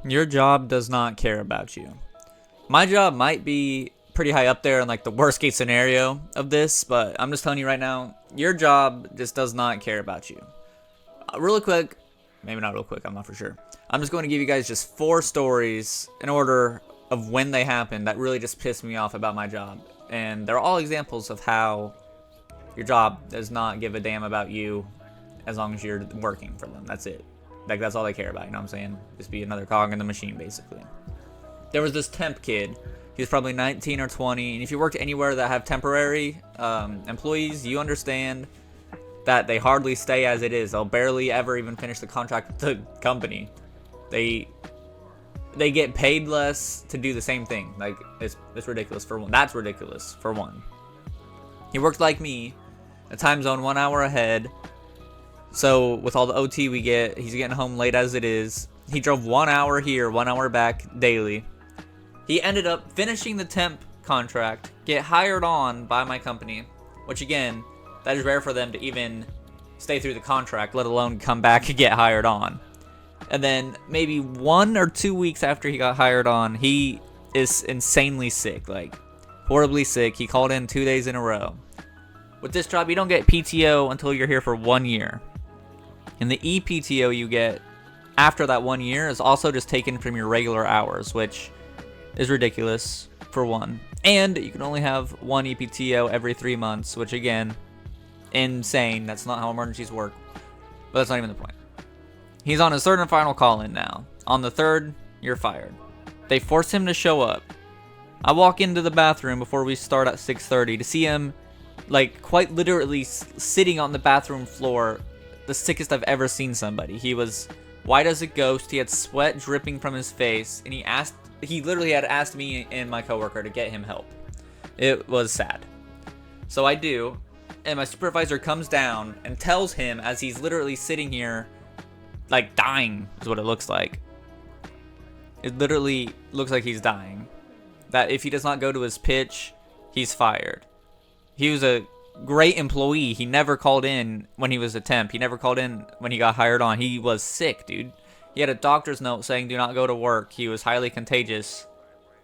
Your job does not care about you. My job might be pretty high up there in like the worst case scenario of this, but I'm just telling you right now, your job just does not care about you. Real quick, maybe not real quick, I'm not for sure. I'm just going to give you guys just 4 stories in order of when they happened that really just pissed me off about my job. And they're all examples of how your job does not give a damn about you as long as you're working for them. That's it. Like, that's all they care about, you know what I'm saying? Just be another cog in the machine, basically. There was this temp kid. He was probably 19 or 20. And if you worked anywhere that have temporary employees, you understand that they hardly stay as it is. They'll barely ever even finish the contract with the company. They get paid less to do the same thing. Like, it's ridiculous for one. That's ridiculous for one. He worked like me, a time zone 1 hour ahead. So with all the OT we get, he's getting home late as it is. He drove 1 hour here, 1 hour back daily. He ended up finishing the temp contract, get hired on by my company, which again, that is rare for them to even stay through the contract, let alone come back and get hired on. And then maybe 1 or 2 weeks after he got hired on, he is insanely sick, like horribly sick. He called in 2 days in a row. With this job, you don't get PTO until you're here for 1 year. And the EPTO you get after that 1 year is also just taken from your regular hours, which is ridiculous for one. And you can only have 1 EPTO every 3 months, which again, insane. That's not how emergencies work. But that's not even the point. He's on his 3rd and final call-in now. On the 3rd, you're fired. They force him to show up. I walk into the bathroom before we start at 6:30 to see him, like, quite literally sitting on the bathroom floor, the sickest I've ever seen somebody. He was white as a ghost. He had sweat dripping from his face, and he literally had asked me and my coworker to get him help. It was sad. So I do, and my supervisor comes down and tells him as he's literally sitting here, like dying is what it looks like. It literally looks like he's dying. That if he does not go to his pitch, he's fired. He was a great employee. He never called in when he was a temp. He never called in when he got hired on. He was sick, dude. He had a doctor's note saying do not go to work. He was highly contagious.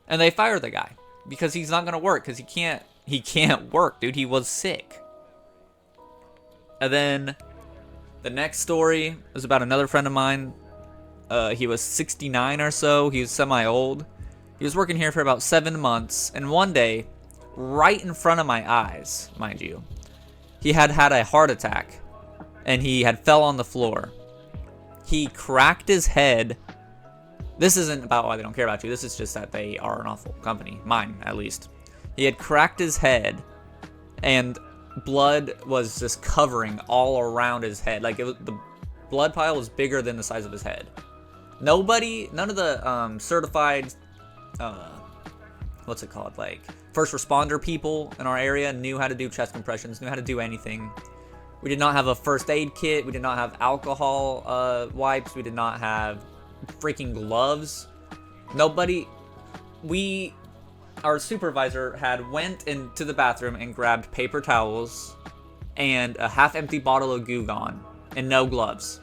And they fired the guy because he's not going to work because he can't work, dude. He was sick. And then the next story was about another friend of mine. He was 69 or so. He was semi-old. He was working here for about 7 months. And one day, right in front of my eyes, mind you, he had a heart attack. And he had fell on the floor. He cracked his head. This isn't about why they don't care about you. This is just that they are an awful company. Mine, at least. He had cracked his head. And blood was just covering all around his head. Like, the blood pile was bigger than the size of his head. None of the certified, what's it called? Like, first responder people in our area knew how to do chest compressions, knew how to do anything. We did not have a first aid kit. We did not have alcohol wipes. We did not have freaking gloves. Our supervisor had went into the bathroom and grabbed paper towels and a half-empty bottle of Goo Gone and no gloves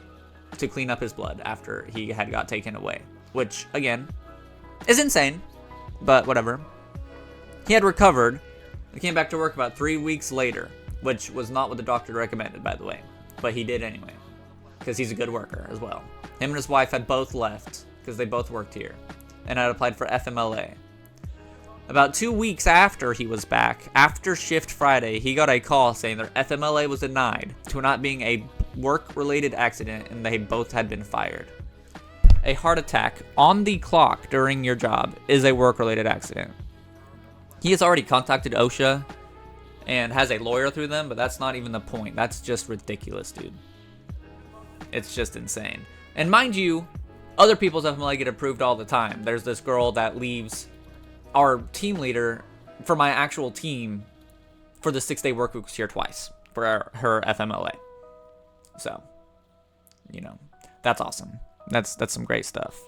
to clean up his blood after he had got taken away. Which, again, is insane, but whatever. He had recovered and came back to work about 3 weeks later, which was not what the doctor recommended, by the way. But he did anyway, because he's a good worker as well. Him and his wife had both left, because they both worked here, and had applied for FMLA. About 2 weeks after he was back, after Shift Friday, he got a call saying their FMLA was denied to not being a work-related accident, and they both had been fired. A heart attack on the clock during your job is a work-related accident. He has already contacted OSHA and has a lawyer through them, but that's not even the point. That's just ridiculous, dude. It's just insane. And mind you, other people's FMLA get approved all the time. There's this girl that leaves our team leader for my actual team for the 6-day work week here twice for her FMLA. So, that's awesome. That's some great stuff.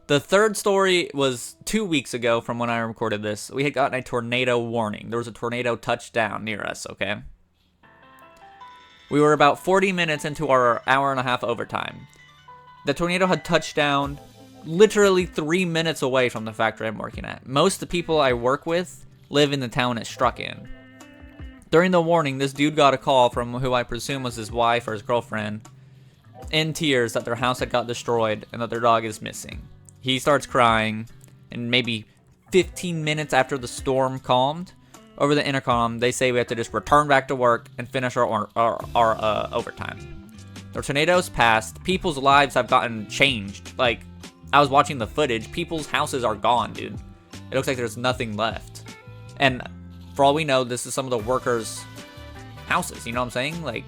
The third story was 2 weeks ago from when I recorded this. We had gotten a tornado warning. There was a tornado touchdown near us, okay? We were about 40 minutes into our hour and a half overtime. The tornado had touched down literally 3 minutes away from the factory I'm working at. Most of the people I work with live in the town it struck in. During the warning, this dude got a call from who I presume was his wife or his girlfriend, in tears that their house had got destroyed and that their dog is missing. He starts crying, and maybe 15 minutes after the storm calmed, over the intercom, they say we have to just return back to work and finish our overtime. The tornadoes passed. People's lives have gotten changed. Like, I was watching the footage. People's houses are gone, dude. It looks like there's nothing left. And for all we know, this is some of the workers' houses. You know what I'm saying? Like,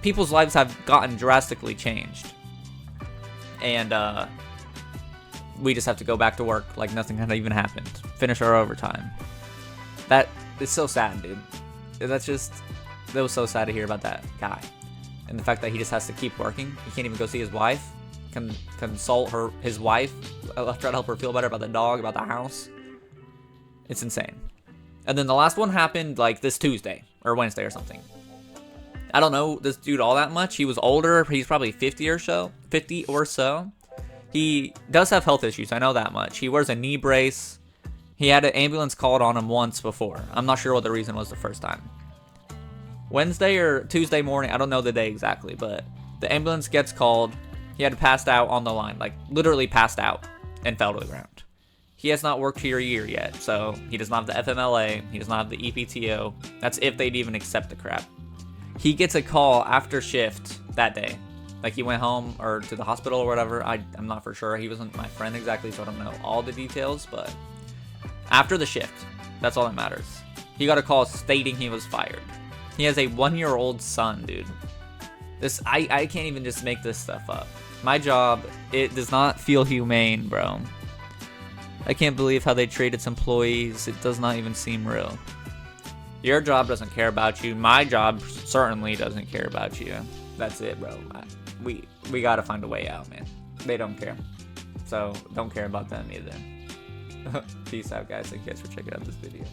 people's lives have gotten drastically changed. And we just have to go back to work like nothing had even happened. Finish our overtime. That is so sad, dude. That was so sad to hear about that guy. And the fact that he just has to keep working. He can't even go see his wife. Consult his wife. Try to help her feel better about the dog, about the house. It's insane. And then the last one happened like this Tuesday or Wednesday or something. I don't know this dude all that much. He was older. He's probably 50 or so. He does have health issues. I know that much. He wears a knee brace. He had an ambulance called on him once before. I'm not sure what the reason was the first time. Wednesday or Tuesday morning, I don't know the day exactly, but the ambulance gets called. He had passed out on the line, like literally passed out and fell to the ground. He has not worked here a year yet, so he does not have the FMLA. He does not have the EPTO. That's if they'd even accept the crap. He gets a call after shift that day. Like he went home or to the hospital or whatever. I'm not for sure. He wasn't my friend exactly, so I don't know all the details, but after the shift, that's all that matters. He got a call stating he was fired. He has a 1-year-old son, dude. I can't even just make this stuff up. My job, it does not feel humane, bro. I can't believe how they treat its employees. It does not even seem real. Your job doesn't care about you. My job certainly doesn't care about you. That's it, bro. We gotta find a way out, man. They don't care. So don't care about them either. Peace out, guys. Thank you guys for checking out this video.